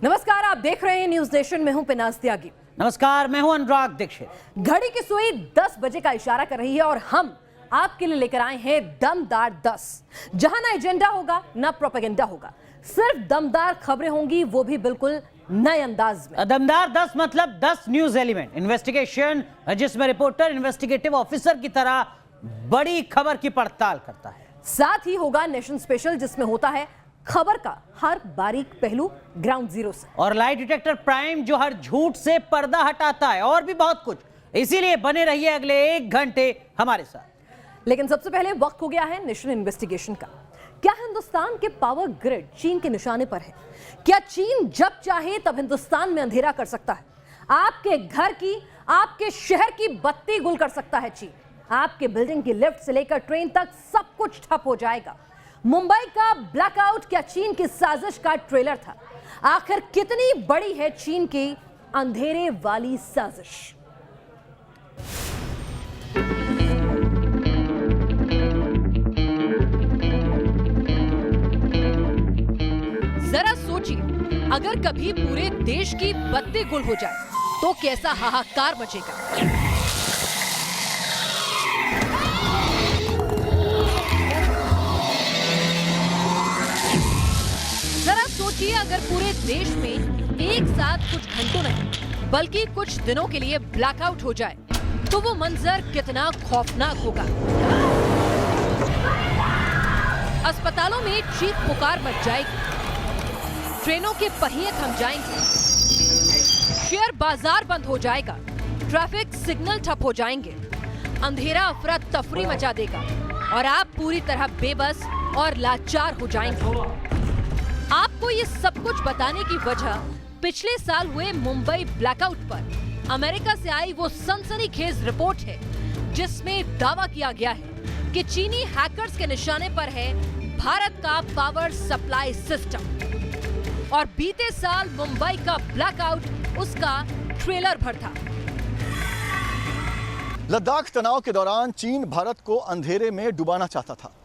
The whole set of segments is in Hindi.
नमस्कार, आप देख रहे हैं न्यूज नेशन में हूं पिनाज त्यागी। नमस्कार, मैं हूं अनुराग दीक्षित। घड़ी की सुई 10 बजे का इशारा कर रही है और हम आपके लिए लेकर आए हैं दमदार 10, जहां ना एजेंडा होगा ना प्रोपेगेंडा होगा, सिर्फ दमदार खबरें होंगी, वो भी बिल्कुल नए अंदाज में। दमदार 10 मतलब 10 न्यूज एलिमेंट इन्वेस्टिगेशन, जिसमें रिपोर्टर इन्वेस्टिगेटिव ऑफिसर की तरह बड़ी खबर की पड़ताल करता है। साथ ही होगा नेशन स्पेशल, जिसमें होता है खबर का हर बारीक पहलू ग्राउंड जीरो से, और लाइट डिटेक्टर प्राइम, जो हर झूठ से पर्दा हटाता है, और भी बहुत कुछ। इसीलिए बने रहिए अगले 1 घंटे हमारे साथ। लेकिन सबसे पहले वक्त हो गया है नेशन इन्वेस्टिगेशन का। क्या हिंदुस्तान के पावर ग्रिड चीन के निशाने पर है? क्या चीन जब चाहे तब हिंदुस्तान में अंधेरा कर सकता है? आपके घर की, आपके शहर की बत्ती गुल कर सकता है चीन। आपके बिल्डिंग की लिफ्ट से लेकर ट्रेन तक सब कुछ ठप हो जाएगा। मुंबई का ब्लैकआउट क्या चीन की साजिश का ट्रेलर था? आखिर कितनी बड़ी है चीन की अंधेरे वाली साजिश? जरा सोचिए, अगर कभी पूरे देश की बत्ती गुल हो जाए तो कैसा हाहाकार मचेगा। जरा सोचिए, अगर पूरे देश में एक साथ कुछ घंटों नहीं बल्कि कुछ दिनों के लिए ब्लैकआउट हो जाए तो वो मंजर कितना खौफनाक होगा। अस्पतालों में चीख पुकार मच जाएगी, ट्रेनों के पहिए थम जाएंगे, शेयर बाजार बंद हो जाएगा, ट्रैफिक सिग्नल ठप हो जाएंगे, अंधेरा अफरा तफरी मचा देगा और आप पूरी तरह बेबस और लाचार हो जाएंगे। आपको ये सब कुछ बताने की वजह पिछले साल हुए मुंबई ब्लैकआउट पर अमेरिका से आई वो सनसनीखेज रिपोर्ट है, जिसमें दावा किया गया है कि चीनी हैकर्स के निशाने पर है भारत का पावर सप्लाई सिस्टम। और बीते साल मुंबई का ब्लैकआउट उसका ट्रेलर भर था। लद्दाख तनाव के दौरान चीन भारत को अंधेरे में डुबाना चाहता था।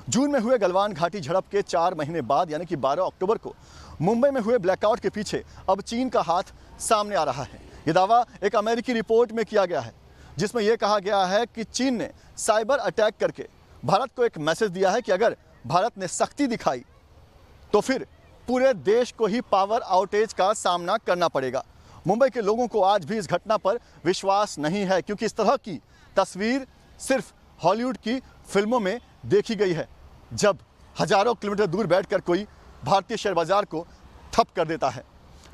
जून में हुए गलवान घाटी झड़प के 4 महीने बाद यानी कि 12 अक्टूबर को मुंबई में हुए ब्लैकआउट के पीछे अब चीन का हाथ सामने आ रहा है। ये दावा एक अमेरिकी रिपोर्ट में किया गया है, जिसमें यह कहा गया है कि चीन ने साइबर अटैक करके भारत को एक मैसेज दिया है कि अगर भारत ने सख्ती दिखाई तो फिर पूरे देश को ही पावर आउटेज का सामना करना पड़ेगा। मुंबई के लोगों को आज भी इस घटना पर विश्वास नहीं है, क्योंकि इस तरह की तस्वीर सिर्फ हॉलीवुड की फिल्मों में देखी गई है, जब हजारों किलोमीटर दूर बैठकर कोई भारतीय शेयर बाजार को ठप कर देता है।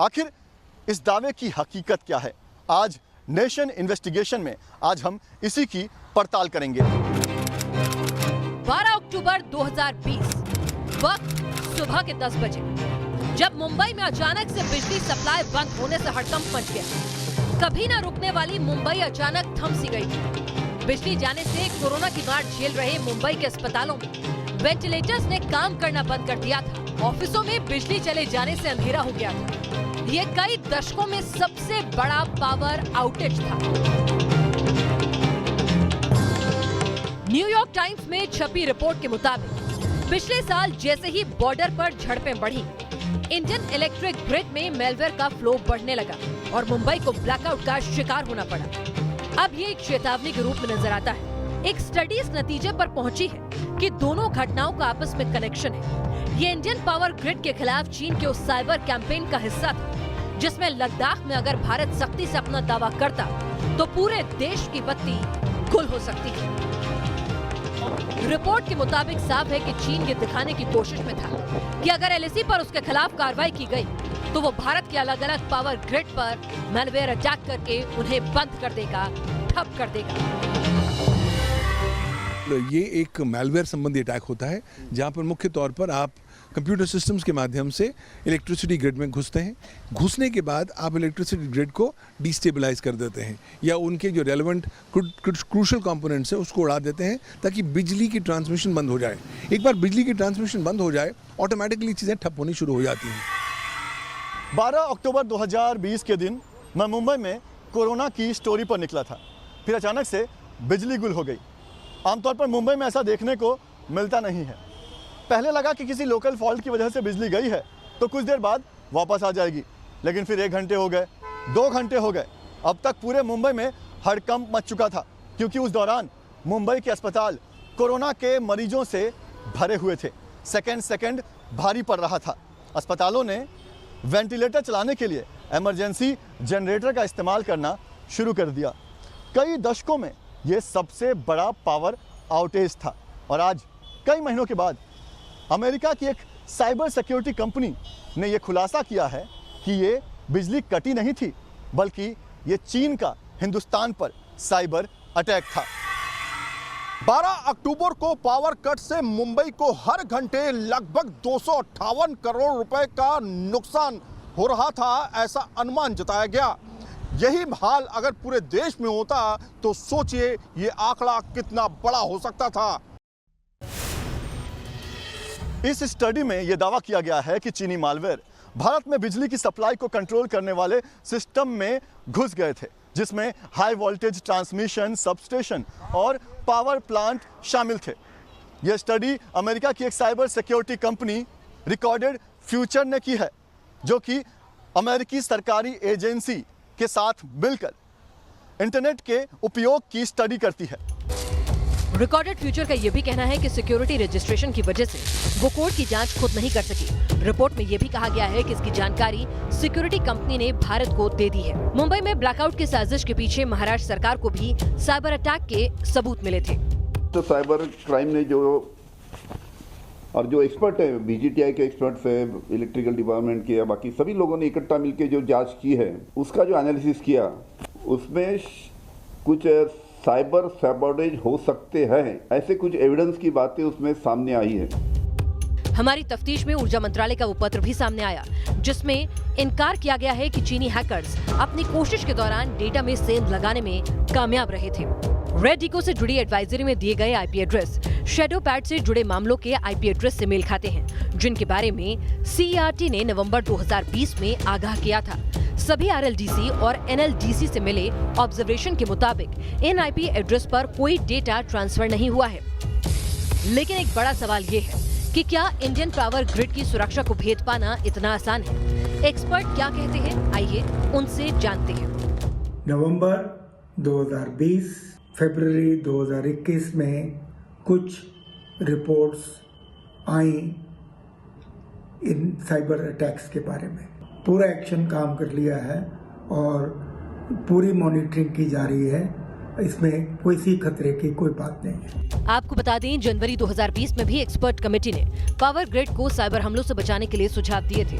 आखिर इस दावे की हकीकत क्या है? आज नेशन इन्वेस्टिगेशन में आज हम इसी की पड़ताल करेंगे। 12 अक्टूबर 2020, वक्त सुबह के 10 बजे, जब मुंबई में अचानक से बिजली सप्लाई बंद होने से हड़कंप मच गया। कभी ना रुकने वाली मुंबई अचानक थम सी गई थी। बिजली जाने से कोरोना की मार झेल रहे मुंबई के अस्पतालों में वेंटिलेटर्स ने काम करना बंद कर दिया था। ऑफिसों में बिजली चले जाने से अंधेरा हो गया था। ये कई दशकों में सबसे बड़ा पावर आउटेज था। न्यूयॉर्क टाइम्स में छपी रिपोर्ट के मुताबिक पिछले साल जैसे ही बॉर्डर पर झड़पें बढ़ी, इंडियन इलेक्ट्रिक ग्रिड में मेलवेयर का फ्लो बढ़ने लगा और मुंबई को ब्लैकआउट का शिकार होना पड़ा। अब ये एक चेतावनी के रूप में नजर आता है। एक स्टडी इस नतीजे पर पहुंची है कि दोनों घटनाओं का आपस में कनेक्शन है। ये इंडियन पावर ग्रिड के खिलाफ चीन के उस साइबर कैंपेन का हिस्सा था, जिसमें लद्दाख में अगर भारत सख्ती से अपना दावा करता तो पूरे देश की बत्ती गुल हो सकती है। रिपोर्ट के मुताबिक साफ है कि चीन ये दिखाने की कोशिश में था कि अगर एलएसी पर उसके खिलाफ कार्रवाई की गई तो वो भारत के अलग अलग पावर ग्रिड पर मैलवेयर अटैक करके उन्हें बंद कर देगा, ठप कर देगा। ये एक मैलवेयर संबंधी अटैक होता है, जहां पर मुख्य तौर पर आप कंप्यूटर सिस्टम्स के माध्यम से इलेक्ट्रिसिटी ग्रिड में घुसते हैं। घुसने के बाद आप इलेक्ट्रिसिटी ग्रिड को डिस्टेबलाइज कर देते हैं या उनके जो रेलेवेंट क्रूशल कंपोनेंट्स हैं उसको उड़ा देते हैं, ताकि बिजली की ट्रांसमिशन बंद हो जाए। एक बार बिजली की ट्रांसमिशन बंद हो जाए, ऑटोमेटिकली चीज़ें ठप होनी शुरू हो जाती हैं। 12 अक्टूबर 2020 के दिन मैं मुंबई में कोरोना की स्टोरी पर निकला था। फिर अचानक से बिजली गुल हो गई। आमतौर पर मुंबई में ऐसा देखने को मिलता नहीं है। पहले लगा कि किसी लोकल फॉल्ट की वजह से बिजली गई है तो कुछ देर बाद वापस आ जाएगी, लेकिन फिर 1 घंटे हो गए, 2 घंटे हो गए, अब तक पूरे मुंबई में हड़कंप मच चुका था, क्योंकि उस दौरान मुंबई के अस्पताल कोरोना के मरीजों से भरे हुए थे। सेकंड भारी पड़ रहा था। अस्पतालों ने वेंटिलेटर चलाने के लिए इमरजेंसी जनरेटर का इस्तेमाल करना शुरू कर दिया। कई दशकों में ये सबसे बड़ा पावर आउटेज था और आज कई महीनों के बाद अमेरिका की एक साइबर सिक्योरिटी कंपनी ने यह खुलासा किया है कि ये बिजली कटी नहीं थी, बल्कि ये चीन का हिंदुस्तान पर साइबर अटैक था। 12 अक्टूबर को पावर कट से मुंबई को हर घंटे लगभग 258 करोड़ रुपए का नुकसान हो रहा था, ऐसा अनुमान जताया गया। यही हाल अगर पूरे देश में होता तो सोचिए ये आंकड़ा कितना बड़ा हो सकता था। इस स्टडी में यह दावा किया गया है कि चीनी मालवेयर भारत में बिजली की सप्लाई को कंट्रोल करने वाले सिस्टम में घुस गए थे, जिसमें हाई वोल्टेज ट्रांसमिशन, सबस्टेशन और पावर प्लांट शामिल थे। यह स्टडी अमेरिका की एक cyber security company recorded future ने की है, जो कि अमेरिकी सरकारी एजेंसी के साथ मिलकर इंटरनेट के उपयोग की स्टडी करती है। रिकॉर्डेड फ्यूचर का यह भी कहना है कि सिक्योरिटी रजिस्ट्रेशन की वजह से वो कोड की जांच खुद नहीं कर सकी। रिपोर्ट में यह भी कहा गया है कि इसकी जानकारी सिक्योरिटी कंपनी ने भारत को दे दी है। मुंबई में ब्लैकआउट की साजिश के पीछे महाराष्ट्र सरकार को भी साइबर अटैक के सबूत मिले थे। तो साइबर क्राइम ने जो एक्सपर्ट है, बीजीटीआई के एक्सपर्ट्स है, इलेक्ट्रिकल डिपार्टमेंट के या बाकी सभी लोगों ने इकट्ठा मिलकर जो जांच की है, उसका जो एनालिसिस किया, उसमें कुछ साइबर सैबोटेज हो सकते हैं, ऐसे कुछ एविडेंस की बातें उसमें सामने आई है। हमारी तफ्तीश में ऊर्जा मंत्रालय का वो पत्र भी सामने आया, जिसमें इनकार किया गया है कि चीनी हैकर्स अपनी कोशिश के दौरान डेटा में सेंध लगाने में कामयाब रहे थे। रेड इको से जुड़ी एडवाइजरी में दिए गए आईपी एड्रेस शैडो पैड से जुड़े मामलों के आईपी एड्रेस से मेल खाते हैं, जिनके बारे में सीईआरटी ने नवंबर 2020 में आगाह किया था। सभी आरएलडीसी और एनएलडीसी से मिले ऑब्जर्वेशन के मुताबिक इन आईपी एड्रेस पर कोई डेटा ट्रांसफर नहीं हुआ है। लेकिन एक बड़ा सवाल ये है कि क्या इंडियन पावर ग्रिड की सुरक्षा को भेद पाना इतना आसान है? एक्सपर्ट क्या कहते हैं, आइए उनसे जानते हैं। नवंबर 2020, फरवरी 2021 में कुछ रिपोर्ट्स आई इन साइबर अटैक्स के बारे में। पूरा एक्शन काम कर लिया है और पूरी मॉनिटरिंग की जा रही है, इसमें कोई सी खतरे की कोई बात नहीं है। आपको बता दें, जनवरी 2020 में भी एक्सपर्ट कमेटी ने पावर ग्रिड को साइबर हमलों से बचाने के लिए सुझाव दिए थे,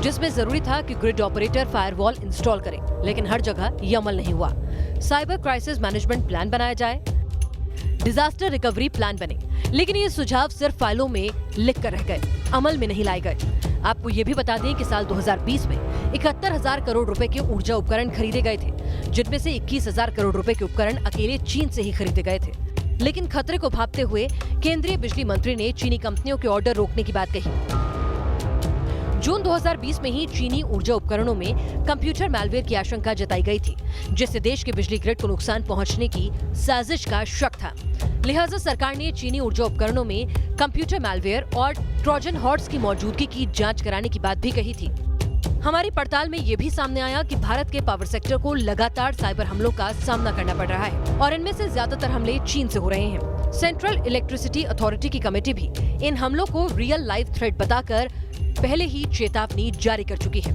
जिसमें जरूरी था कि ग्रिड ऑपरेटर फायरवॉल इंस्टॉल करे, लेकिन हर जगह ये अमल नहीं हुआ। साइबर क्राइसिस मैनेजमेंट प्लान बनाया जाए, डिजास्टर रिकवरी प्लान बने, लेकिन ये सुझाव सिर्फ फाइलों में लिख कर रह गए, अमल में नहीं लाए गए। आपको ये भी बता दें कि साल 2020 में 71,000 करोड़ रुपए के ऊर्जा उपकरण खरीदे गए थे, जिनमें से 21,000 करोड़ रुपए के उपकरण अकेले चीन से ही खरीदे गए थे। लेकिन खतरे को भांपते हुए केंद्रीय बिजली मंत्री ने चीनी कंपनियों के ऑर्डर रोकने की बात कही। जून 2020 में ही चीनी ऊर्जा उपकरणों में कंप्यूटर मैलवेयर की आशंका जताई गई थी, जिससे देश के बिजली ग्रिड को नुकसान पहुंचने की साजिश का शक था। लिहाजा सरकार ने चीनी ऊर्जा उपकरणों में कंप्यूटर मैलवेयर और ट्रोजन हॉर्स की मौजूदगी की जांच कराने की बात भी कही थी। हमारी पड़ताल में ये भी सामने आया कि भारत के पावर सेक्टर को लगातार साइबर हमलों का सामना करना पड़ रहा है और इनमें से ज्यादातर हमले चीन से हो रहे हैं। सेंट्रल इलेक्ट्रिसिटी अथॉरिटी की कमेटी भी इन हमलों को रियल लाइफ थ्रेट बताकर पहले ही चेतावनी जारी कर चुकी है।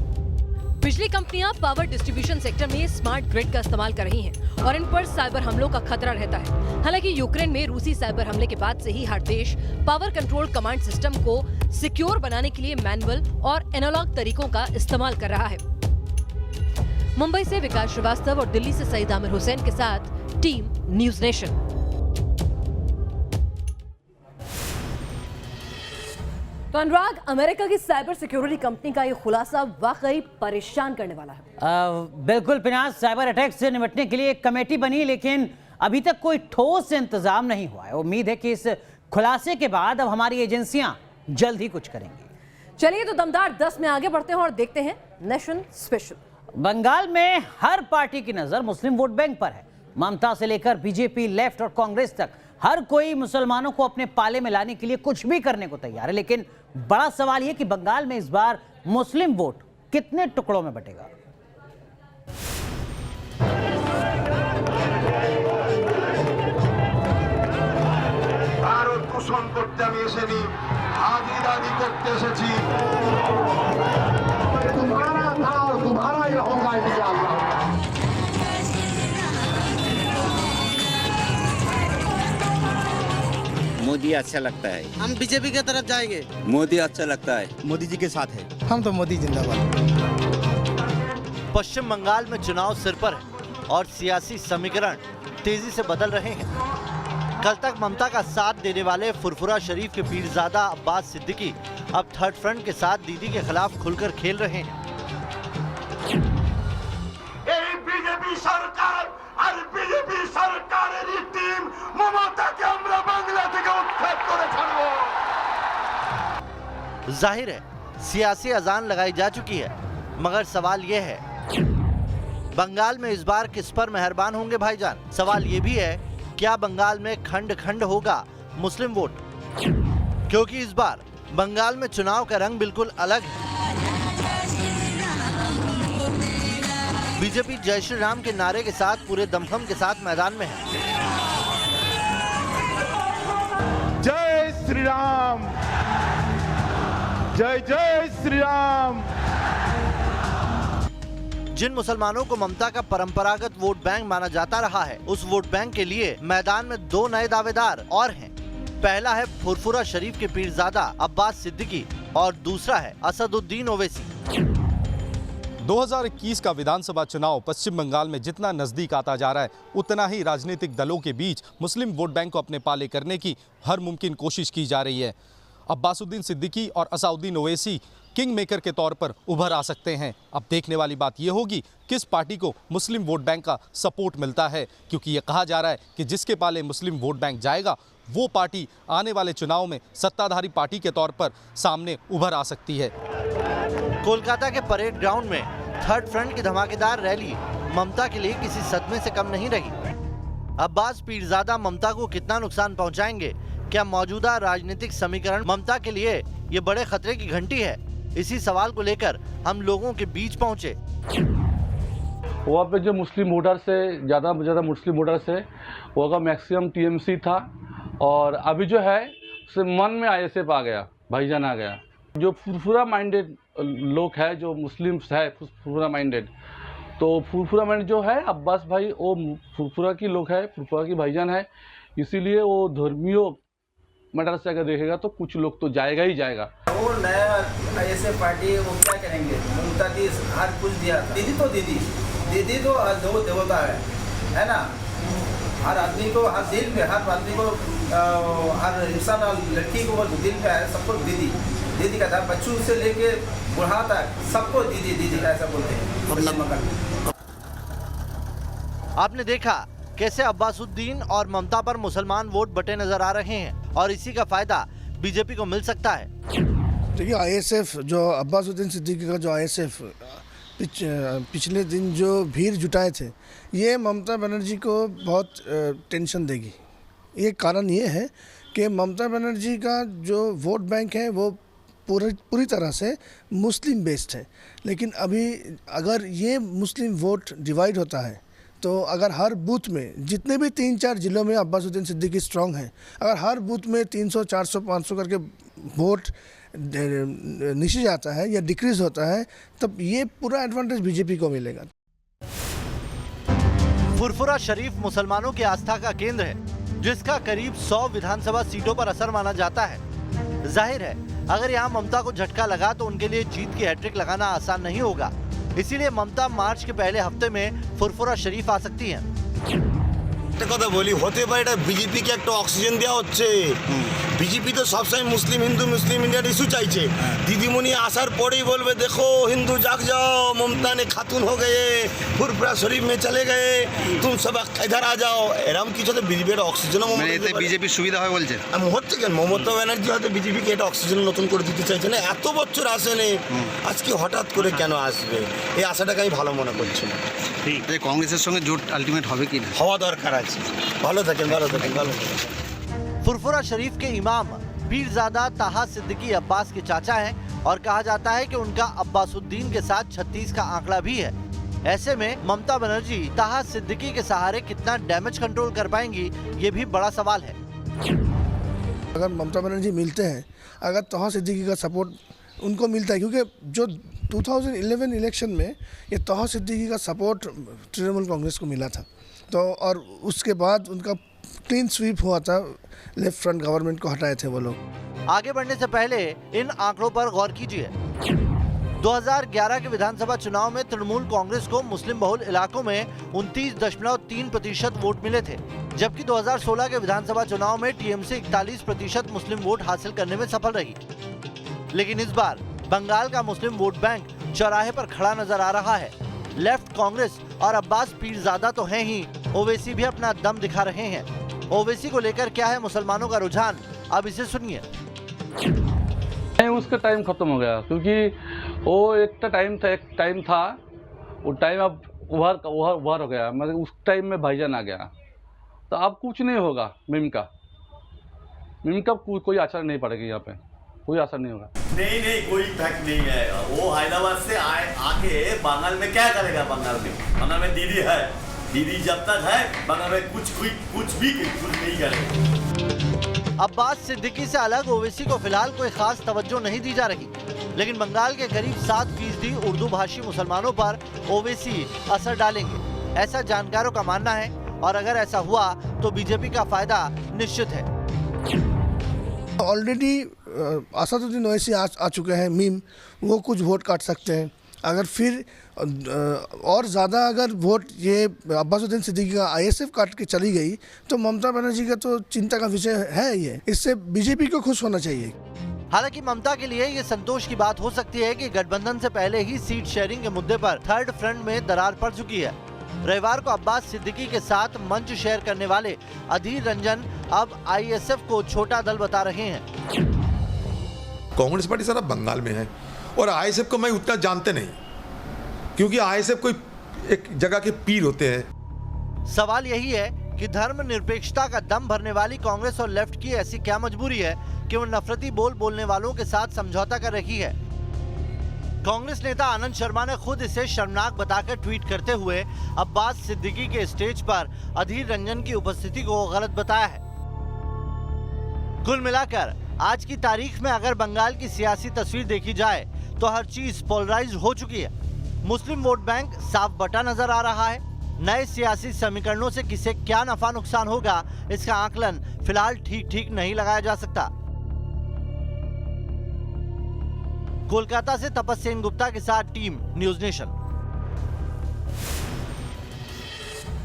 बिजली कंपनियां पावर डिस्ट्रीब्यूशन सेक्टर में स्मार्ट ग्रिड का इस्तेमाल कर रही हैं और इन पर साइबर हमलों का खतरा रहता है। हालांकि यूक्रेन में रूसी साइबर हमले के बाद से ही हर देश पावर कंट्रोल कमांड सिस्टम को सिक्योर बनाने के लिए मैनुअल और एनालॉग तरीकों का इस्तेमाल कर रहा है। मुंबई से विकास श्रीवास्तव और दिल्ली से सईद आमिर हुसैन के साथ टीम न्यूज नेशन। तो अनुराग, अमेरिका की साइबर सिक्योरिटी कंपनी का ये खुलासा वाकई परेशान करने वाला है। बिल्कुल पिनाज, साइबर अटैक से निपटने के लिए एक कमेटी बनी, लेकिन अभी तक कोई ठोस इंतजाम नहीं हुआ है। उम्मीद है कि इस खुलासे के बाद अब हमारी एजेंसियां जल्द ही कुछ करेंगी। चलिए तो दमदार 10 में आगे बढ़ते हैं और देखते हैं नेशन स्पेशल। बंगाल में हर पार्टी की नजर मुस्लिम वोट बैंक पर है। ममता से लेकर बीजेपी, लेफ्ट और कांग्रेस तक हर कोई मुसलमानों को अपने पाले में लाने के लिए कुछ भी करने को तैयार है। लेकिन बड़ा सवाल यह कि बंगाल में इस बार मुस्लिम वोट कितने टुकड़ों में बटेगा? ভারত পোষণ করতে আমি এসেছি, ভাগিদারি করতে এসেছি। तुम्हारा था और तुम्हारा ही होगा इंशाअल्लाह। मोदी अच्छा लगता है। हम बीजेपी की तरफ जाएंगे। मोदी अच्छा लगता है। मोदी जी के साथ है। हम तो मोदी जिंदाबाद। पश्चिम बंगाल में चुनाव सिर पर है और सियासी समीकरण तेजी से बदल रहे हैं। कल तक ममता का साथ देने वाले फुरफुरा शरीफ के पीरजादा अब्बास सिद्दीकी अब थर्ड फ्रंट के साथ दीदी के खिलाफ खुलकर खेल रहे हैं। बीजेपी सरकार और बीजेपी सरकारेर टीम ममता के আমরা বাংলা থেকে উৎখাত করে ছাড়বো। जाहिर है सियासी अजान लगाई जा चुकी है, मगर सवाल यह है बंगाल में इस बार किस पर मेहरबान होंगे भाईजान? सवाल ये भी है क्या बंगाल में खंड खंड होगा मुस्लिम वोट? क्योंकि इस बार बंगाल में चुनाव का रंग बिल्कुल अलग है। बीजेपी जय श्री राम के नारे के साथ पूरे दमखम के साथ मैदान में है। जय श्री राम, जय जय श्री राम। जिन मुसलमानों को ममता का परंपरागत वोट बैंक माना जाता रहा है, उस वोट बैंक के लिए मैदान में दो नए दावेदार और हैं। पहला है फुरफुरा शरीफ के पीरजादा अब्बास सिद्दीकी और दूसरा है असदुद्दीन ओवैसी। 2021 का विधानसभा चुनाव पश्चिम बंगाल में जितना नजदीक आता जा रहा है, उतना ही राजनीतिक दलों के बीच मुस्लिम वोट बैंक को अपने पाले करने की हर मुमकिन कोशिश की जा रही है। अब्बासुद्दीन सिद्दीकी और असदुद्दीन ओवैसी किंग मेकर के तौर पर उभर आ सकते हैं। अब देखने वाली बात यह होगी किस पार्टी को मुस्लिम वोट बैंक का सपोर्ट मिलता है, क्योंकि यह कहा जा रहा है कि जिसके पाले मुस्लिम वोट बैंक जाएगा वो पार्टी आने वाले चुनाव में सत्ताधारी पार्टी के तौर पर सामने उभर आ सकती है। कोलकाता के परेड ग्राउंड में थर्ड फ्रंट की धमाकेदार रैली ममता के लिए किसी सदमे से कम नहीं रही। अब्बास पीरजादा ममता को कितना नुकसान पहुंचाएंगे? क्या मौजूदा राजनीतिक समीकरण ममता के लिए ये बड़े खतरे की घंटी है? इसी सवाल को लेकर हम लोगों के बीच पहुंचे। वहाँ पे जो मुस्लिम वोटर से ज़्यादा मुस्लिम वोटर्स है वहाँ का मैक्सिमम टीएमसी था और अभी जो है मन में आईएसएफ आ गया, भाईजान आ गया। जो फुरफुरा माइंडेड लोग है, जो मुस्लिम्स है फुरफुरा माइंडेड, तो फुरफुरा माइंडेड जो है अब्बास भाई वो फुरफुरा की लोग है, फुरफुरा की भाईजान है, इसीलिए वो धर्मीय मैटर से अगर देखेगा तो कुछ लोग तो जाएगा ही जाएगा। वो नया आईएसएफ पार्टी वो क्या करेंगे? ममता दी हर कुछ दिया था। दीदी तो देवता है ना। हर आदमी को हर दिल में, हर आदमी को हर इंसान लड़की को दिल में है, सबको दीदी का था। बच्चों से लेके बुढ़ा तक सबको दीदी ऐसा बोलते हैं। आपने देखा कैसे अब्बासुद्दीन और ममता पर मुसलमान वोट बटे नजर आ रहे हैं और इसी का फायदा बीजेपी को मिल सकता है। देखिए आईएसएफ जो अब्बासुद्दीन सिद्दीकी का जो आईएसएफ पिछले दिन जो भीड़ जुटाए थे, ये ममता बनर्जी को बहुत टेंशन देगी। ये कारण ये है कि ममता बनर्जी का जो वोट बैंक है वो पूरी तरह से मुस्लिम बेस्ड है। लेकिन अभी अगर ये मुस्लिम वोट डिवाइड होता है तो अगर हर बूथ में जितने भी 3-4 जिलों में अब्बासुद्दीन सिद्दीकी स्ट्रांग है, अगर हर बूथ में 300, 400, 500 करके वोट नीचे जाता है या डिक्रीज होता है, तब ये पूरा एडवांटेज बीजेपी को मिलेगा। फुरफुरा शरीफ मुसलमानों की आस्था का केंद्र है, जिसका करीब 100 विधानसभा सीटों पर असर माना जाता है। जाहिर है अगर यहाँ ममता को झटका लगा तो उनके लिए जीत की हैट्रिक लगाना आसान नहीं होगा। इसीलिए ममता मार्च के पहले हफ्ते में फुरफुरा शरीफ आ सकती हैं। কথা বলি হতে পারে এটা বিজেপিকে একটা অক্সিজেন দেওয়া হচ্ছে। বিজেপি তো সবসময় মুসলিম হিন্দু মুসলিম ইন্ডিয়ান ইস্যু চাইছে। দিদিমণি আসার পরেই বলবে দেখো हिंदू जाग जाओ, ममता ने खातून हो गए, फुरफुरा शरीफ में चले गए, तुम सब इधर आ जाओ। এরকম কিছু তো বিজেপির অক্সিজেন এতে বিজেপির সুবিধা হয় বলছে। আমি হচ্ছে কেন মমতা ব্যানার্জি হয়তো বিজেপিকে এটা অক্সিজেন নতুন করে দিতে চাইছে না। এত বছর আসেনি, আজকে হঠাৎ করে কেন আসবে? এই আশাটাকে আমি ভালো মনে করছি না। ঠিক কংগ্রেসের সঙ্গে জোট আলটিমেট হবে কি না? হওয়া দরকার আছে। ভালো থাকেন। फुरफुरा शरीफ के इमाम पीरजादा ताहा सिद्दीकी अब्बास के चाचा हैं और कहा जाता है कि उनका अब्बासुद्दीन के साथ 36 का आंकड़ा भी है। ऐसे में ममता बनर्जी ताहा सिद्दीकी के सहारे कितना डैमेज कंट्रोल कर पाएंगी, ये भी बड़ा सवाल है। अगर ममता बनर्जी मिलते हैं, अगर ताहा सिद्दीकी का सपोर्ट उनको मिलता है, क्योंकि जो 2011 इलेक्शन में ये ताहा सिद्दीकी का सपोर्ट तृणमूल कांग्रेस को मिला था, तो और उसके बाद उनका क्लीन स्वीप हुआ था, लेफ्ट फ्रंट गवर्नमेंट को हटाए थे वो लोग। आगे बढ़ने से पहले इन आंकड़ों पर गौर कीजिए। 2011 के विधानसभा चुनाव में तृणमूल कांग्रेस को मुस्लिम बहुल इलाकों में 29.3% वोट मिले थे, जबकि 2016 के विधानसभा चुनाव में टीएमसी 41% मुस्लिम वोट हासिल करने में सफल रही। लेकिन इस बार बंगाल का मुस्लिम वोट बैंक चौराहे पर खड़ा नजर आ रहा है। लेफ्ट कांग्रेस और अब्बास पीरजादा तो हैं ही, ओवैसी भी अपना दम दिखा रहे हैं। ओवैसी को लेकर क्या है मुसलमानों का रुझान, अब इसे सुनिए। उसका टाइम खत्म हो गया, क्योंकि वो एक टाइम था, वो टाइम अब उभर हो गया। मतलब उस टाइम में भाईजान आ गया, तो अब कुछ नहीं होगा। मीम का कोई असर नहीं पड़ेगी, यहाँ पे कोई असर नहीं होगा। नहीं कोई इफेक्ट नहीं आएगा। वो हैदराबाद से आके बंगाल में क्या करेगा? बंगाल में दीदी है, दीदी जब तक है बंगाल में कुछ नहीं करेगा। अब्बास सिद्दीकी से अलग ओवैसी को फिलहाल कोई खास तवज्जो नहीं दी जा रही, लेकिन बंगाल के करीब 7% उर्दू भाषी मुसलमानों पर ओवैसी असर डालेंगे, ऐसा जानकारों का मानना है। और अगर ऐसा हुआ तो बीजेपी का फायदा निश्चित है। ऑलरेडी असदुद्दीन ओवैसी आ चुके हैं मीम, वो कुछ वोट काट सकते हैं। अगर फिर और ज़्यादा अगर वोट ये अब्बासुद्दीन सिद्दीकी का आईएसएफ काट के चली गई तो ममता बनर्जी का तो चिंता का विषय है ये। इससे बीजेपी को खुश होना चाहिए। हालांकि ममता के लिए ये संतोष की बात हो सकती है कि गठबंधन से पहले ही सीट शेयरिंग के मुद्दे पर थर्ड फ्रंट में दरार पड़ चुकी है। रविवार को अब्बास सिद्दीकी के साथ मंच शेयर करने वाले अधीर रंजन अब आईएसएफ को छोटा दल बता रहे हैं। कांग्रेस पार्टी सारा बंगाल में है और आईएसएफ को मैं उतना जानते नहीं, क्योंकि आईएसएफ कोई एक जगह के पीर होते हैं। सवाल यही है कि धर्मनिरपेक्षता का दम भरने वाली कांग्रेस और लेफ्ट की ऐसी क्या मजबूरी है कि वो नफरती बोलने वालों के साथ समझौता कर रही है। कांग्रेस नेता आनंद शर्मा ने खुद इसे शर्मनाक बताकर ट्वीट करते हुए अब्बास सिद्दीकी के स्टेज पर अधीर रंजन की उपस्थिति को गलत बताया है। कुल मिलाकर आज की तारीख में अगर बंगाल की सियासी तस्वीर देखी जाए तो हर चीज पोलराइज हो चुकी है। मुस्लिम वोट बैंक साफ बटा नजर आ रहा है। नए सियासी समीकरणों से किसे क्या नफा नुकसान होगा, इसका आकलन फिलहाल ठीक नहीं लगाया जा सकता। कोलकाता से तपस्सेन गुप्ता के साथ टीम न्यूज नेशन।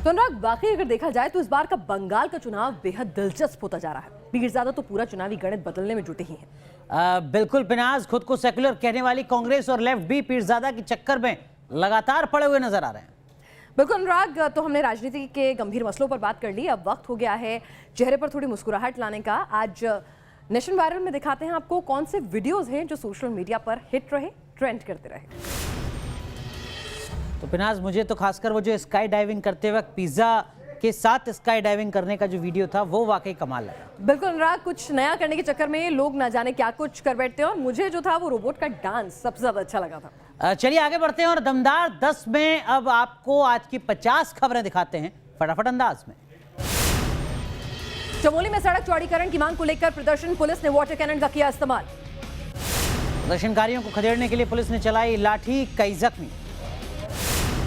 तो अनुराग, वाकई अगर देखा जाए तो इस बार का बंगाल का चुनाव बेहद दिलचस्प होता जा रहा है। पीरजादा तो पूरा चुनावी गणित बदलने में जुटे ही हैं। बिल्कुल पिनाज, खुद को सेक्युलर कहने वाली कांग्रेस और लेफ्ट भी पीरजादा के चक्कर में लगातार पड़े हुए नजर आ रहे हैं। बिल्कुल अनुराग, तो हमने राजनीति के गंभीर मसलों पर बात कर ली। अब वक्त हो गया है चेहरे पर थोड़ी मुस्कुराहट लाने का। आज नेशन वायरल में दिखाते हैं आपको कौन से वीडियोस हैं जो सोशल मीडिया पर हिट रहे, ट्रेंड करते रहे। तो पिनाज, मुझे तो खासकर वो जो स्काई डाइविंग करते वक्त पिज्जा के साथ स्काई डाइविंग करने का जो वीडियो था वो वाकई कमाल लगा। बिल्कुल अनुराग, कुछ नया करने के चक्कर में लोग ना जाने क्या कुछ कर बैठते हैं और मुझे जो था वो रोबोट का डांस सबसे ज्यादा अच्छा लगा था। चलिए आगे बढ़ते हैं और दमदार 10 में अब आपको आज की 50 खबरें दिखाते हैं फटाफट अंदाज में। चमोली में सड़क चौड़ीकरण की मांग को लेकर प्रदर्शन, पुलिस ने वाटर कैनन का किया इस्तेमाल। प्रदर्शनकारियों को खदेड़ने के लिए पुलिस ने चलाई लाठी, कई जख्मी।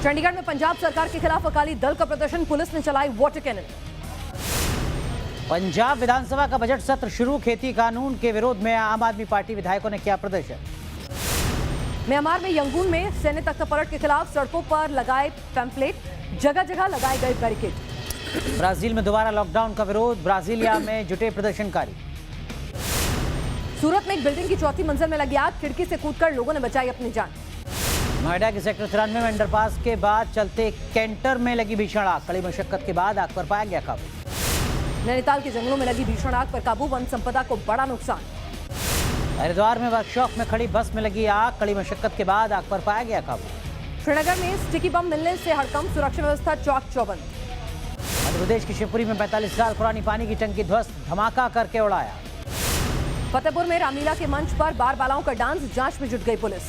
चंडीगढ़ में पंजाब सरकार के खिलाफ अकाली दल का प्रदर्शन, पुलिस ने चलाई वाटर कैनन। पंजाब विधानसभा का बजट सत्र शुरू, खेती कानून के विरोध में आम आदमी पार्टी विधायकों ने किया प्रदर्शन। म्यांमार में यंगून में सैन्य तख्तापलट के खिलाफ सड़कों पर लगाए पैम्फलेट, जगह जगह लगाए गए बैरिकेड। ब्राजील में दोबारा लॉकडाउन का विरोध, ब्राजीलिया में जुटे प्रदर्शनकारी। सूरत में एक बिल्डिंग की चौथी मंजिल में लगी आग, खिड़की से कूदकर लोगों ने बचाई अपनी जान। नोएडा के सेक्टर 93 में अंडरपास के बाद चलते कैंटर में लगी भीषण आग, कड़ी मशक्कत के बाद आग पर पाया गया काबू। नैनीताल के जंगलों में लगी भीषण आग पर काबू, वन संपदा को बड़ा नुकसान। हरिद्वार में वर्कशॉप में खड़ी बस में लगी आग, कड़ी मशक्कत के बाद आग पर पाया गया काबू। श्रीनगर में स्टिकी बम मिलने से हड़कंप, सुरक्षा व्यवस्था चौक चौबंद। मध्य प्रदेश की शिवपुरी में 45 साल पुरानी पानी की टंकी ध्वस्त, धमाका करके उड़ाया। फतेहपुर में रामलीला के मंच पर बार बालाओं का डांस, जांच में जुट गई पुलिस।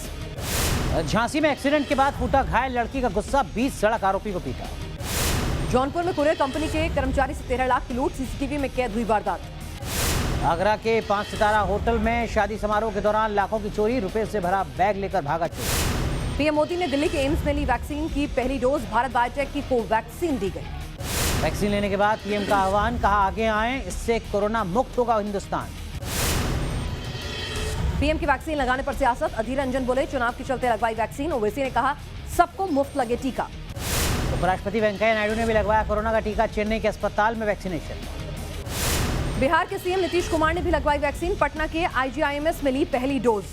झांसी में एक्सीडेंट के बाद फूटा घायल लड़की का गुस्सा, 20 सड़क आरोपी को पीटा। जौनपुर में कुरियर कंपनी के कर्मचारी से 13 लाख की लूट, सीसीटीवी में कैद हुई वारदात। आगरा के 5 सितारा होटल में शादी समारोह के दौरान लाखों की चोरी, रुपए से भरा बैग लेकर भागा चोर। पीएम मोदी ने दिल्ली के एम्स में ली वैक्सीन की पहली डोज, भारत बायोटेक की कोवैक्सीन दी गई। वैक्सीन लेने के बाद पीएम का आह्वान, कहा आगे आएं, इससे कोरोना मुक्त होगा हिंदुस्तान। पीएम की वैक्सीन लगाने पर सियासत, अधीर रंजन बोले चुनाव के चलते लगवाई वैक्सीन, ओवैसी ने कहा सबको मुफ्त लगे टीका। उपराष्ट्रपति वेंकैया नायडू ने भी लगवाया कोरोना का टीका, चेन्नई के अस्पताल में वैक्सीनेशन। बिहार के सीएम नीतीश कुमार ने भी लगवाई वैक्सीन, पटना के आईजीआईएमएस में ली पहली डोज।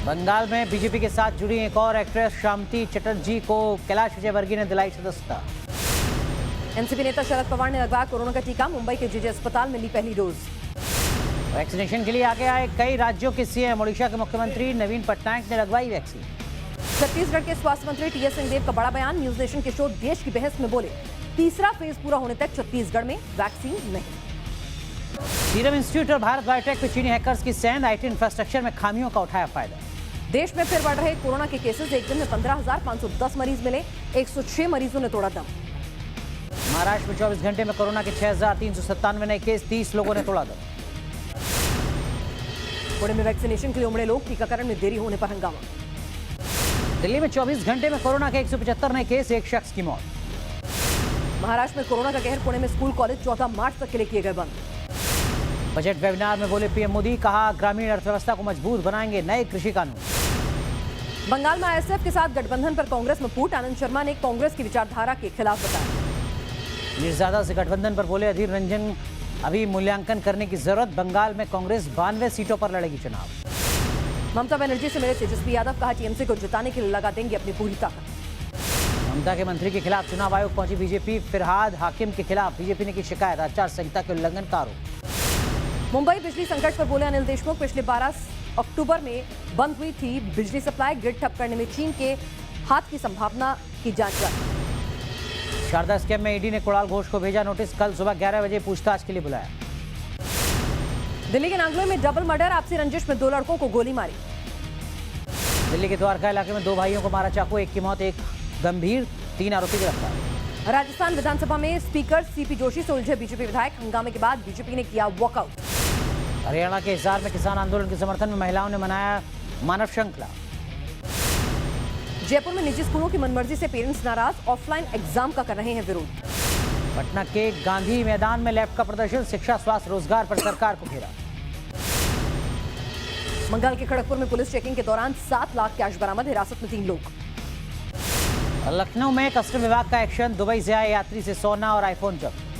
बंगाल में बीजेपी के साथ जुड़ी एक और एक्ट्रेस शांति चटर्जी को कैलाश विजयवर्गीय ने दिलाई सदस्यता। एनसीपी नेता शरद पवार ने लगवाया कोरोना का टीका, मुंबई के जेजे अस्पताल में ली पहली डोज। वैक्सीनेशन के लिए आगे आए कई राज्यों के सीएम, ओडिशा के मुख्यमंत्री नवीन पटनायक ने लगवाई वैक्सीन। छत्तीसगढ़ के स्वास्थ्य मंत्री टीएस सिंहदेव का बड़ा बयान, न्यूज नेशन के शो देश की बहस में बोले तीसरा फेज पूरा होने तक छत्तीसगढ़ में वैक्सीन नहीं। सीरम इंस्टीट्यूट और भारत बायोटेक पे चीनी हैकर्स की सेंध, आईटी इंफ्रास्ट्रक्चर में खामियों का उठाया फायदा। देश में फिर बढ़ रहे कोरोना के केसेस, एक दिन में 15,510 मरीज मिले, 106 मरीजों ने तोड़ा दम। महाराष्ट्र में 24 घंटे में कोरोना के 6,397 नए केस, 30 लोगों ने तोड़ा दम। पुणे में वैक्सीनेशन के लिए उमड़े लोग, टीकाकरण में देरी होने पर हंगामा। दिल्ली में 24 घंटे में कोरोना के 175 नए केस, एक शख्स की मौत। महाराष्ट्र में कोरोना का कहर, पुणे में स्कूल कॉलेज 14 मार्च तक के लिए किए गए बंद। बजट वेबिनार में बोले पीएम मोदी, कहा ग्रामीण अर्थव्यवस्था को मजबूत बनाएंगे नए कृषि कानून। बंगाल में आईएसएफ के साथ गठबंधन पर कांग्रेस में फूट, आनंद शर्मा ने कांग्रेस की विचारधारा के खिलाफ बताया। मीरजादा से गठबंधन पर बोले अधीर रंजन, अभी मूल्यांकन करने की जरूरत, बंगाल में कांग्रेस 92 सीटों पर लड़ेगी चुनाव। ममता बनर्जी से मिले तेजस्वी यादव, कहा टीएमसी को जिताने के लिए लगा देंगे अपनी पूरी ताकत। ममता के मंत्री के खिलाफ चुनाव आयोग पहुंची बीजेपी, फिरहाद हाकिम के खिलाफ बीजेपी ने की शिकायत, आचार संहिता के उल्लंघन का आरोप। मुंबई बिजली संकट पर बोले अनिल देशमुख, पिछले 12 अक्टूबर में बंद हुई थी बिजली सप्लाई, ग्रिड ठप करने में चीन के हाथ की संभावना की जांच जारी। शारदा स्कैम में ईडी ने कुणाल घोष को भेजा नोटिस, कल सुबह 11 बजे पूछताछ के लिए बुलाया। दिल्ली के नांगलोई में डबल मर्डर, आपसी रंजिश में 2 लड़कों को गोली मारी। दिल्ली के द्वारका इलाके में 2 भाइयों को मारा चाकू, एक की मौत, एक गंभीर, 3 आरोपी गिरफ्तार। राजस्थान विधानसभा में स्पीकर सीपी जोशी से उलझे बीजेपी विधायक, हंगामे के बाद बीजेपी ने किया वॉकआउट। हरियाणा के हिसार में किसान आंदोलन के समर्थन में महिलाओं ने मनाया मानव श्रृंखला। जयपुर में निजी स्कूलों की मनमर्जी से पेरेंट्स नाराज, ऑफलाइन एग्जाम का कर रहे हैं विरोध। पटना के गांधी मैदान में लेफ्ट का प्रदर्शन, शिक्षा स्वास्थ्य रोजगार पर सरकार को घेरा। बंगाल के खड़गपुर में पुलिस चेकिंग के दौरान 7 लाख कैश बरामद, हिरासत में 3 लोग। लखनऊ में कस्टम विभाग का एक्शन, दुबई से आए यात्री से सोना और आईफोन जब्त।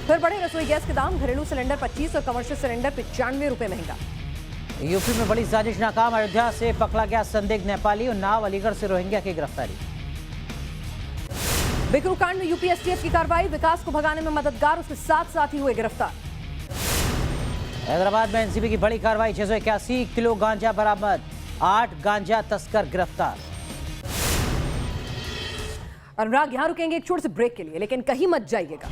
फिर बढ़े रसोई गैस के दाम, घरेलू सिलेंडर 25 और कमर्शियल सिलेंडर 95 रुपए महंगा। यूपी में बड़ी साजिश नाकाम, अयोध्या से पकड़ा गया संदिग्ध नेपाली, उन्नाव अलीगढ़ से रोहिंग्या की गिरफ्तारी। बिकरू कांड में यूपी एसटीएफ की कार्रवाई, विकास को भगाने में मददगार उसके 7 साथी हुए गिरफ्तार। हैदराबाद में एनसीबी की बड़ी कार्रवाई, 681 किलो गांजा बरामद, 8 गांजा तस्कर गिरफ्तार। अनुराग, यहां रुकेंगे एक छोटे से ब्रेक के लिए, लेकिन कहीं मत जाइएगा।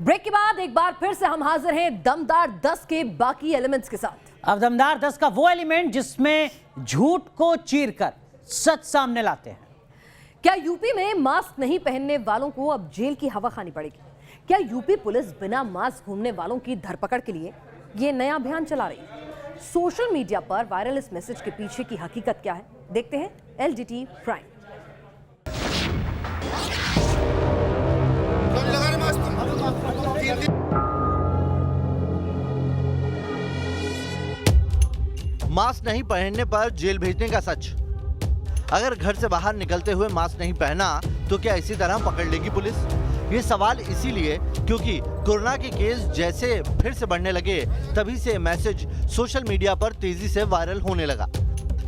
ब्रेक के बाद एक बार फिर से हम हाजिर हैं दमदार 10 के बाकी एलिमेंट्स के साथ। अब दमदार 10 का वो एलिमेंट जिसमें झूठ को चीरकर सच सामने लाते हैं। क्या यूपी में मास्क नहीं पहनने वालों को अब जेल की हवा खानी पड़ेगी? क्या यूपी पुलिस बिना मास्क घूमने वालों की धरपकड़ के लिए ये नया अभियान चला रही है? सोशल मीडिया पर वायरल इस मैसेज के पीछे की हकीकत क्या है, देखते हैं LDT प्राइम। मास्क नहीं पहनने पर जेल भेजने का सच। अगर घर से बाहर निकलते हुए मास्क नहीं पहना तो क्या इसी तरह पकड़ लेगी पुलिस? ये सवाल इसीलिए क्योंकि कोरोना के केस जैसे फिर से बढ़ने लगे, तभी से मैसेज सोशल मीडिया पर तेजी से वायरल होने लगा।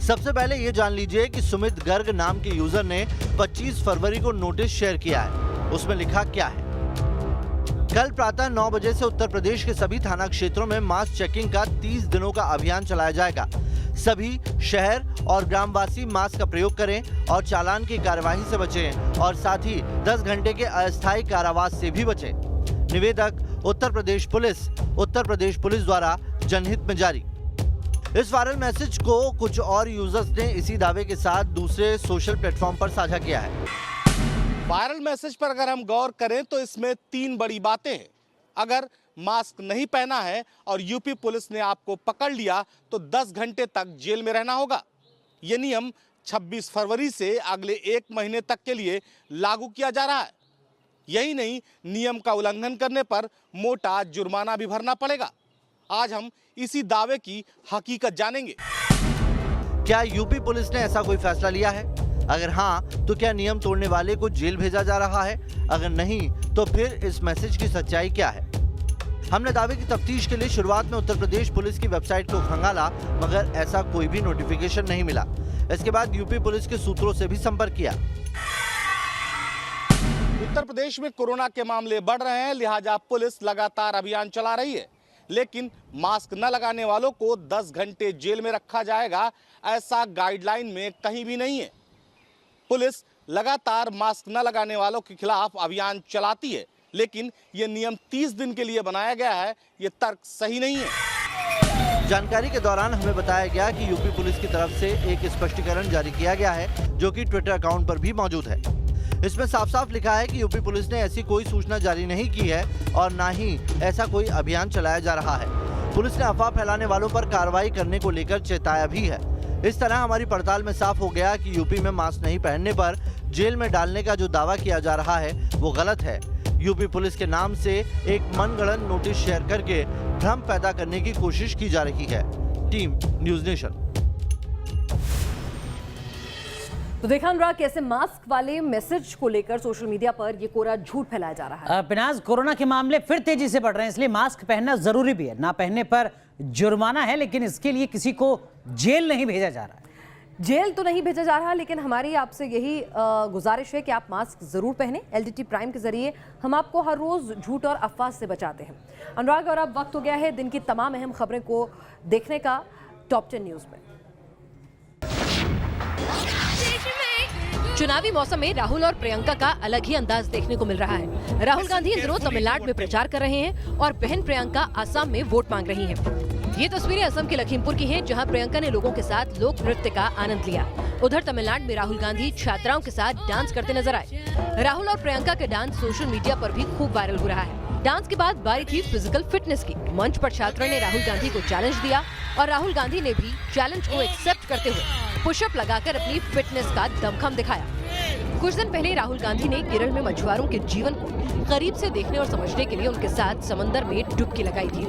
सबसे पहले ये जान लीजिए कि सुमित गर्ग नाम के यूजर ने 25 फरवरी को नोटिस शेयर किया है। उसमें लिखा क्या है? कल प्रातः 9 बजे से उत्तर प्रदेश के सभी थाना क्षेत्रों में मास्क चेकिंग का 30 दिनों का अभियान चलाया जाएगा। सभी शहर और ग्रामवासी मास्क का प्रयोग करें और चालान की कार्यवाही से बचें और साथ ही 10 घंटे के अस्थायी कारावास से भी बचें। निवेदक उत्तर प्रदेश पुलिस द्वारा जनहित में जारी। इस वायरल मैसेज को कुछ और यूजर्स ने इसी दावे के साथ दूसरे सोशल प्लेटफॉर्म पर साझा किया है। वायरल मैसेज पर अगर हम गौर करें तो इसमें 3 बड़ी बातें हैं। अगर मास्क नहीं पहना है और यूपी पुलिस ने आपको पकड़ लिया तो 10 घंटे तक जेल में रहना होगा। ये नियम 26 फरवरी से अगले 1 महीने तक के लिए लागू किया जा रहा है। यही नहीं, नियम का उल्लंघन करने पर मोटा जुर्माना भी भरना पड़ेगा। आज हम इसी दावे की हकीकत जानेंगे। क्या यूपी पुलिस ने ऐसा कोई फैसला लिया है? अगर हाँ, तो क्या नियम तोड़ने वाले को जेल भेजा जा रहा है? अगर नहीं, तो फिर इस मैसेज की सच्चाई क्या है? हमने दावे की तफ्तीश के लिए शुरुआत में उत्तर प्रदेश पुलिस की वेबसाइट को खंगाला, मगर ऐसा कोई भी नोटिफिकेशन नहीं मिला। इसके बाद यूपी पुलिस के सूत्रों से भी संपर्क किया। उत्तर प्रदेश में कोरोना के मामले बढ़ रहे हैं, लिहाजा पुलिस लगातार अभियान चला रही है, लेकिन मास्क न लगाने वालों को 10 घंटे जेल में रखा जाएगा, ऐसा गाइडलाइन में कहीं भी नहीं है। पुलिस लगातार मास्क न लगाने वालों के खिलाफ अभियान चलाती है, लेकिन यह नियम 30 दिन के लिए बनाया गया है, ये तर्क सही नहीं है। जानकारी के दौरान हमें बताया गया कि यूपी पुलिस की तरफ से एक स्पष्टीकरण जारी किया गया है, जो कि ट्विटर अकाउंट पर भी मौजूद है। इसमें साफ साफ लिखा है कि यूपी पुलिस ने ऐसी कोई सूचना जारी नहीं की है और ना ही ऐसा कोई अभियान चलाया जा रहा है। पुलिस ने अफवाह फैलाने वालों पर कार्रवाई करने को लेकर चेताया भी है। इस तरह हमारी पड़ताल में साफ हो गया कि यूपी में मास्क नहीं पहनने पर जेल में डालने का जो दावा किया जा रहा है वो गलत है। यूपी पुलिस के नाम से एक मनगढ़ंत नोटिस शेयर करके भ्रम पैदा करने की कोशिश की जा रही है। Team news nation. तो देखा अनुराग, कैसे मास्क वाले मैसेज को लेकर सोशल मीडिया पर ये कोरा झूठ फैलाया जा रहा है। पिनाज, कोरोना के मामले फिर तेजी से बढ़ रहे हैं, इसलिए मास्क पहनना जरूरी भी है। ना पहनने पर जुर्माना है, लेकिन इसके लिए किसी को जेल नहीं भेजा जा रहा है। जेल तो नहीं भेजा जा रहा, लेकिन हमारी आपसे यही गुजारिश है कि आप मास्क जरूर पहने। एलटीटी प्राइम के जरिए हम आपको हर रोज झूठ और अफवाह से बचाते हैं। अनुराग, और अब वक्त हो गया है दिन की तमाम अहम खबरें को देखने का टॉप 10 न्यूज में। चुनावी मौसम में राहुल और प्रियंका का अलग ही अंदाज देखने को मिल रहा है। राहुल गांधी इन दिनों तमिलनाडु में प्रचार कर रहे हैं और बहन प्रियंका असम में वोट मांग रही हैं। ये तस्वीरें असम के लखीमपुर की हैं, जहां प्रियंका ने लोगों के साथ लोक नृत्य का आनंद लिया। उधर तमिलनाडु में राहुल गांधी छात्राओं के साथ डांस करते नजर आए। राहुल और प्रियंका के डांस सोशल मीडिया पर भी खूब वायरल हो रहा है। डांस के बाद बारी थी फिजिकल फिटनेस की। मंच पर छात्रों ने राहुल गांधी को चैलेंज दिया और राहुल गांधी ने भी चैलेंज को एक्सेप्ट करते हुए पुशअप लगाकर अपनी फिटनेस का दमखम दिखाया। कुछ दिन पहले राहुल गांधी ने केरल में मछुआरों के जीवन को करीब से देखने और समझने के लिए उनके साथ समंदर में डुबकी लगाई थी।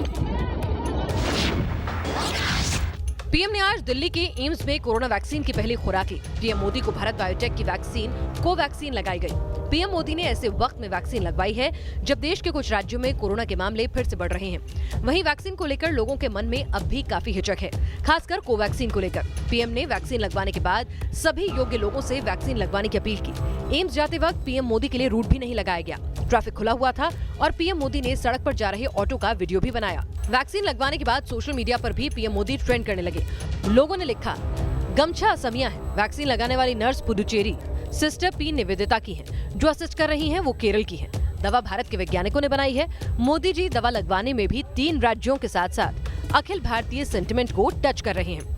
पीएम ने आज दिल्ली के एम्स में कोरोना वैक्सीन की पहली खुराक ली। पीएम मोदी को भारत बायोटेक की वैक्सीन कोवैक्सीन लगाई गई। पीएम मोदी ने ऐसे वक्त में वैक्सीन लगवाई है जब देश के कुछ राज्यों में कोरोना के मामले फिर से बढ़ रहे हैं। वहीं वैक्सीन को लेकर लोगों के मन में अब भी काफी हिचक है, खासकर कोवैक्सीन को लेकर। पीएम ने वैक्सीन लगवाने के बाद सभी योग्य लोगों से वैक्सीन लगवाने की अपील की। एम्स जाते वक्त पीएम मोदी के लिए रूट भी नहीं लगाया गया। ट्रैफिक खुला हुआ था और पीएम मोदी ने सड़क पर जा रहे ऑटो का वीडियो भी बनाया। वैक्सीन लगवाने के बाद सोशल मीडिया पर भी पीएम मोदी ट्रेंड करने लगे। लोगों ने लिखा, गमछा असमिया है। वैक्सीन लगाने वाली nurse Puducherry sister P Nivedita की हैं। जो असिस्ट कर रही हैं वो केरल की हैं। दवा भारत के वैज्ञानिकों ने बनाई है। मोदी जी दवा लगवाने में भी 3 राज्यों के साथ साथ अखिल भारतीय सेंटिमेंट को टच कर रहे हैं।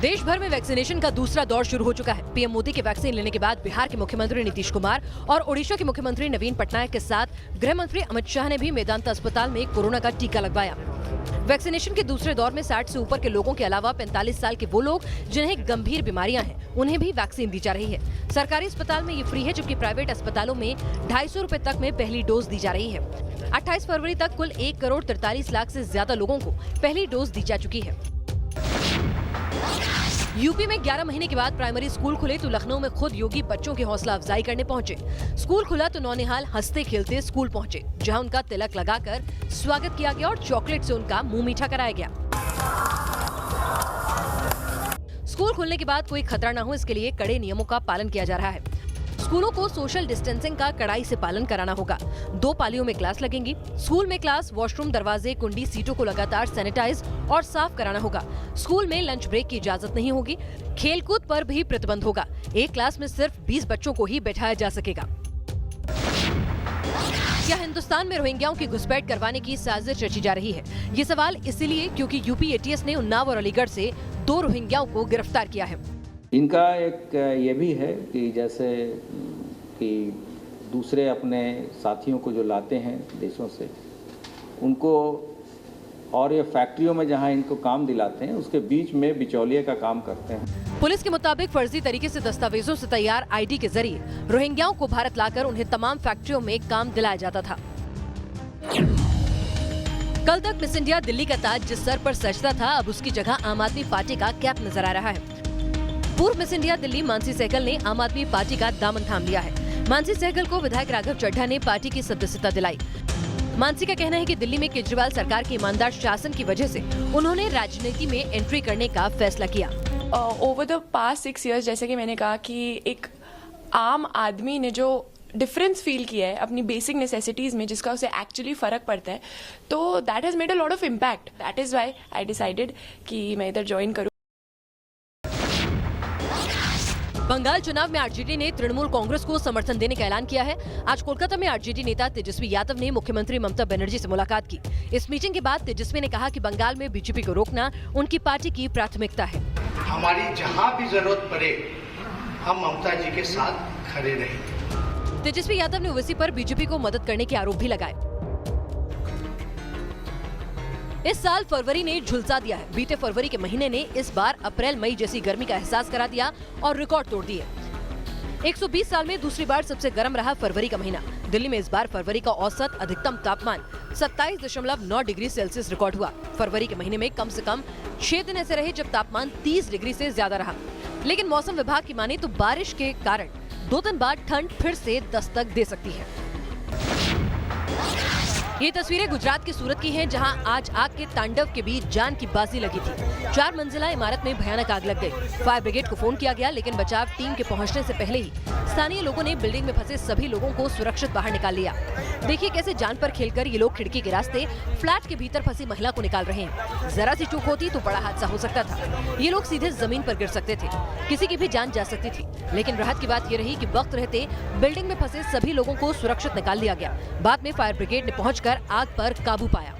देश भर में वैक्सीनेशन का दूसरा दौर शुरू हो चुका है। पीएम मोदी के वैक्सीन लेने के बाद बिहार के मुख्यमंत्री नीतीश कुमार और ओडिशा के मुख्यमंत्री नवीन पटनायक के साथ गृह मंत्री अमित शाह ने भी मेदांता अस्पताल में कोरोना का टीका लगवाया। वैक्सीनेशन के दूसरे दौर में 60 से ऊपर के लोगों के अलावा 45 साल के वो लोग जिन्हें गंभीर बीमारियां हैं, उन्हें भी वैक्सीन दी जा रही है। सरकारी अस्पताल में ये फ्री है, जबकि प्राइवेट अस्पतालों में 250 रुपए तक में पहली डोज दी जा रही है। 28 फरवरी तक कुल 1,43,00,000 से ज्यादा लोगों को पहली डोज दी जा चुकी है। यूपी में 11 महीने के बाद प्राइमरी स्कूल खुले तो लखनऊ में खुद योगी बच्चों की हौसला अफजाई करने पहुंचे। स्कूल खुला तो नौनिहाल हंसते खेलते स्कूल पहुंचे, जहां उनका तिलक लगाकर स्वागत किया गया और चॉकलेट से उनका मुंह मीठा कराया गया। स्कूल खुलने के बाद कोई खतरा न हो, इसके लिए कड़े नियमों का पालन किया जा रहा है। स्कूलों को सोशल डिस्टेंसिंग का कड़ाई से पालन कराना होगा। 2 पालियों में क्लास लगेंगी। स्कूल में क्लास, वॉशरूम, दरवाजे, कुंडी, सीटों को लगातार सैनिटाइज और साफ कराना होगा। स्कूल में लंच ब्रेक की इजाजत नहीं होगी। खेलकूद पर भी प्रतिबंध होगा। एक क्लास में सिर्फ 20 बच्चों को ही बैठाया जा सकेगा। क्या हिंदुस्तान में रोहिंग्याओं की घुसपैठ करवाने की साजिश रची जा रही है? ये सवाल इसीलिए क्योंकि यूपी एटीएस ने उन्नाव और अलीगढ़ से 2 रोहिंग्याओं को गिरफ्तार किया है। इनका एक ये भी है कि जैसे कि दूसरे अपने साथियों को जो लाते हैं देशों से, उनको और ये फैक्ट्रियों में जहां इनको काम दिलाते हैं उसके बीच में बिचौलिए का काम करते हैं। पुलिस के मुताबिक फर्जी तरीके से दस्तावेजों से तैयार आईडी के जरिए रोहिंग्याओं को भारत लाकर उन्हें तमाम फैक्ट्रियों में काम दिलाया जाता था। कल तक मिस इंडिया दिल्ली का ताज जिस सर पर सजता था, अब उसकी जगह आम आदमी पार्टी का कैप नजर आ रहा है। पूर्व मिस इंडिया दिल्ली मानसी सहगल ने आम आदमी पार्टी का दामन थाम लिया है। मानसी सहगल को विधायक राघव चड्ढा ने पार्टी की सदस्यता दिलाई। मानसी का कहना है कि दिल्ली में केजरीवाल सरकार के ईमानदार शासन की वजह से उन्होंने राजनीति में एंट्री करने का फैसला किया। ओवर द पास्ट 6 years, जैसे कि मैंने कहा कि एक आम आदमी ने जो डिफरेंस फील किया है अपनी बेसिक नेसेसिटीज में, जिसका उसे एक्चुअली फर्क पड़ता है, तो that has made a lot of impact. That is why I decided कि मैं इधर ज्वाइन करूं। बंगाल चुनाव में आरजेडी ने तृणमूल कांग्रेस को समर्थन देने का ऐलान किया है। आज कोलकाता में आरजेडी नेता तेजस्वी यादव ने मुख्यमंत्री ममता बनर्जी से मुलाकात की। इस मीटिंग के बाद तेजस्वी ने कहा कि बंगाल में बीजेपी को रोकना उनकी पार्टी की प्राथमिकता है। हमारी जहां भी जरूरत पड़े हम ममता जी के साथ खड़े रहेंगे। तेजस्वी यादव ने ओवैसी पर बीजेपी को मदद करने के आरोप भी लगाए। इस साल फरवरी ने झुलसा दिया है। बीते फरवरी के महीने ने इस बार अप्रैल मई जैसी गर्मी का एहसास करा दिया और रिकॉर्ड तोड़ दिए। 120 साल में दूसरी बार सबसे गर्म रहा फरवरी का महीना। दिल्ली में इस बार फरवरी का औसत अधिकतम तापमान 27.9 डिग्री सेल्सियस रिकॉर्ड हुआ। फरवरी के महीने में कम से कम 6 दिन ऐसे रहे जब तापमान 30 डिग्री से ज्यादा रहा। लेकिन मौसम विभाग की माने तो बारिश के कारण 2 दिन बाद ठंड फिर से दस्तक दे सकती है। ये तस्वीरें गुजरात की सूरत की हैं, जहां आज आग के तांडव के बीच जान की बाजी लगी थी। 4 मंजिला इमारत में भयानक आग लग गई। फायर ब्रिगेड को फोन किया गया, लेकिन बचाव टीम के पहुंचने से पहले ही स्थानीय लोगों ने बिल्डिंग में फंसे सभी लोगों को सुरक्षित बाहर निकाल लिया। देखिए कैसे जान पर खेलकर ये लोग खिड़की के रास्ते फ्लैट के भीतर फंसी महिला को निकाल रहे हैं। जरा सी चूक होती तो बड़ा हादसा हो सकता था। ये लोग सीधे जमीन पर गिर सकते थे, किसी की भी जान जा सकती थी। लेकिन राहत की बात ये रही कि वक्त रहते बिल्डिंग में फंसे सभी लोगों को सुरक्षित निकाल लिया गया। बाद में फायर ब्रिगेड ने पहुंचकर आग पर काबू पाया।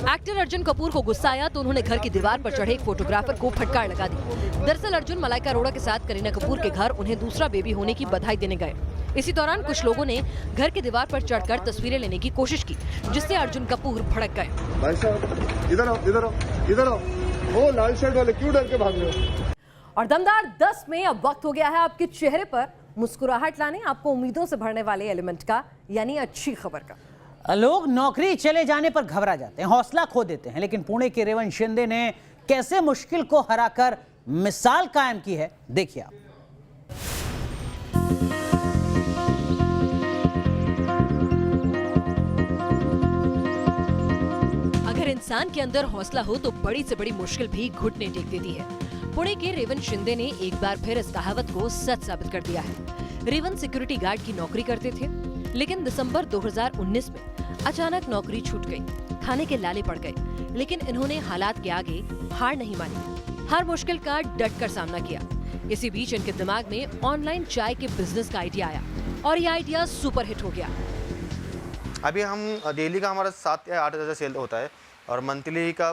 एक्टर अर्जुन कपूर को गुस्सा आया तो उन्होंने घर की दीवार पर चढ़े एक फोटोग्राफर को फटकार लगा दी। दरअसल अर्जुन मलाइका अरोड़ा के साथ करीना कपूर के घर उन्हें दूसरा बेबी होने की बधाई देने गए। इसी दौरान कुछ लोगों ने घर की दीवार पर चढ़कर तस्वीरें लेने की कोशिश की, जिससे अर्जुन कपूर भड़क गए। इधर आओ, इधर आओ, इधर आओ। वो लाल शर्ट वाले क्यों डर के भाग रहे हो? और दमदार 10 में अब वक्त हो गया है आपके चेहरे पर मुस्कुराहट लाने, आपको उम्मीदों से भरने वाले एलिमेंट का, यानी अच्छी खबर का। लोग नौकरी चले जाने पर घबरा जाते हैं, हौसला खो देते हैं, लेकिन पुणे के रेवंत शिंदे ने कैसे मुश्किल को हराकर मिसाल कायम की है, देखिए आप। अगर इंसान के अंदर हौसला हो तो बड़ी से बड़ी मुश्किल भी घुटने टेक देती है। पुणे के रेवंत शिंदे ने एक बार फिर इस कहावत को सच साबित कर दिया है। रेवंत सिक्योरिटी गार्ड की नौकरी करते थे, लेकिन दिसंबर 2019 में अचानक नौकरी छूट गई। खाने के लाले पड़ गए, लेकिन इन्होंने हालात के आगे हार नहीं मानी। हर मुश्किल का डट कर सामना किया। इसी बीच इनके दिमाग में ऑनलाइन चाय के बिजनेस का आइडिया आया और ये आइडिया सुपर हिट हो गया। अभी हम डेली का हमारा 7 या 8 हज़ार सेल होता है और मंथली का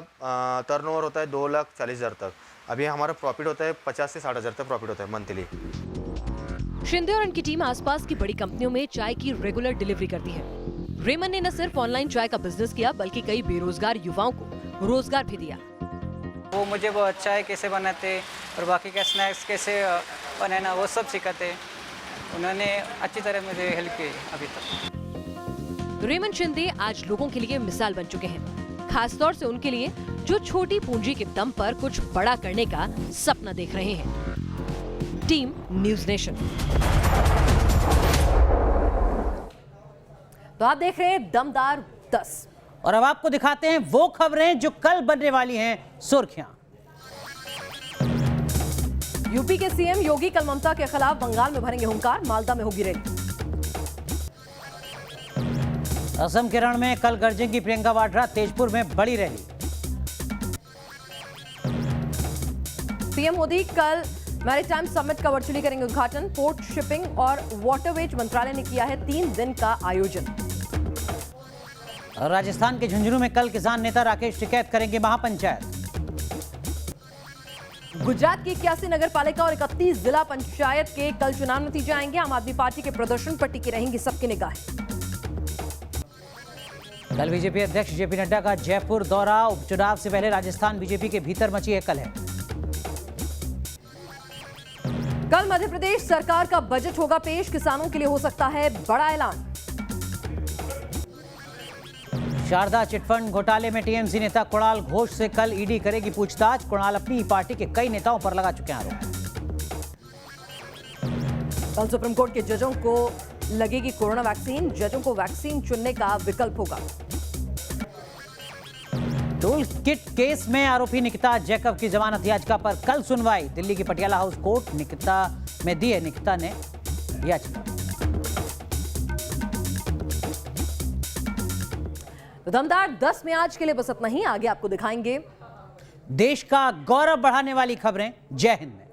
टर्नओवर होता है 2,40,000 तक। अभी हमारा प्रॉफिट होता है 50 से 60,000 तक प्रॉफिट होता है मंथली। शिंदे और उनकी टीम आसपास की बड़ी कंपनियों में चाय की रेगुलर डिलीवरी करती है। रेमन ने न सिर्फ ऑनलाइन चाय का बिजनेस किया, बल्कि कई बेरोजगार युवाओं को रोजगार भी दिया। वो मुझे वो चाय कैसे बनाते और बाकी का स्नैक्स कैसे बनाना वो सब सिखाते। उन्होंने अच्छी तरह मुझे हेल्प की अभी तक। रेमन शिंदे आज लोगों के लिए मिसाल बन चुके हैं, खासतौर से उनके लिए जो छोटी पूंजी के दम पर कुछ बड़ा करने का सपना देख रहे हैं। Team news nation. तो आप देख रहे हैं दमदार 10। और अब आपको दिखाते हैं वो खबरें जो कल बनने वाली हैं सुर्खियां। यूपी के सीएम योगी कल ममता के खिलाफ बंगाल में भरेंगे हुंकार, मालदा में होगी रैली। असम के रण में कल गरजेंगी प्रियंका वाड्रा, तेजपुर में बड़ी रैली। पीएम मोदी कल मैरीटाइम समिट का वर्चुअली करेंगे उद्घाटन। पोर्ट, शिपिंग और वाटरवेज मंत्रालय ने किया है 3 दिन का आयोजन। राजस्थान के झुंझुनू में कल किसान नेता राकेश टिकैत करेंगे महापंचायत। गुजरात की 81 नगर पालिका और 31 जिला पंचायत के कल चुनाव नतीजे आएंगे। आम आदमी पार्टी के प्रदर्शन पर टिकी रहेंगी सबकी निगाहें। कल बीजेपी अध्यक्ष जेपी नड्डा का जयपुर दौरा। उपचुनाव से पहले राजस्थान बीजेपी के भीतर मची है कलह। कल मध्य प्रदेश सरकार का बजट होगा पेश, किसानों के लिए हो सकता है बड़ा ऐलान। शारदा चिटफंड घोटाले में टीएमसी नेता कुणाल घोष से कल ईडी करेगी पूछताछ। कुणाल अपनी पार्टी के कई नेताओं पर लगा चुके हैं आरोप। कल सुप्रीम कोर्ट के जजों को लगेगी कोरोना वैक्सीन, जजों को वैक्सीन चुनने का विकल्प होगा। टूल किट केस में आरोपी निकिता जैकब की जमानत याचिका पर कल सुनवाई। दिल्ली की पटियाला हाउस कोर्ट निकिता में दी है निकिता ने याचिका। दमदार 10 में आज के लिए बस इतना ही। आगे आपको दिखाएंगे देश का गौरव बढ़ाने वाली खबरें। जय हिंद।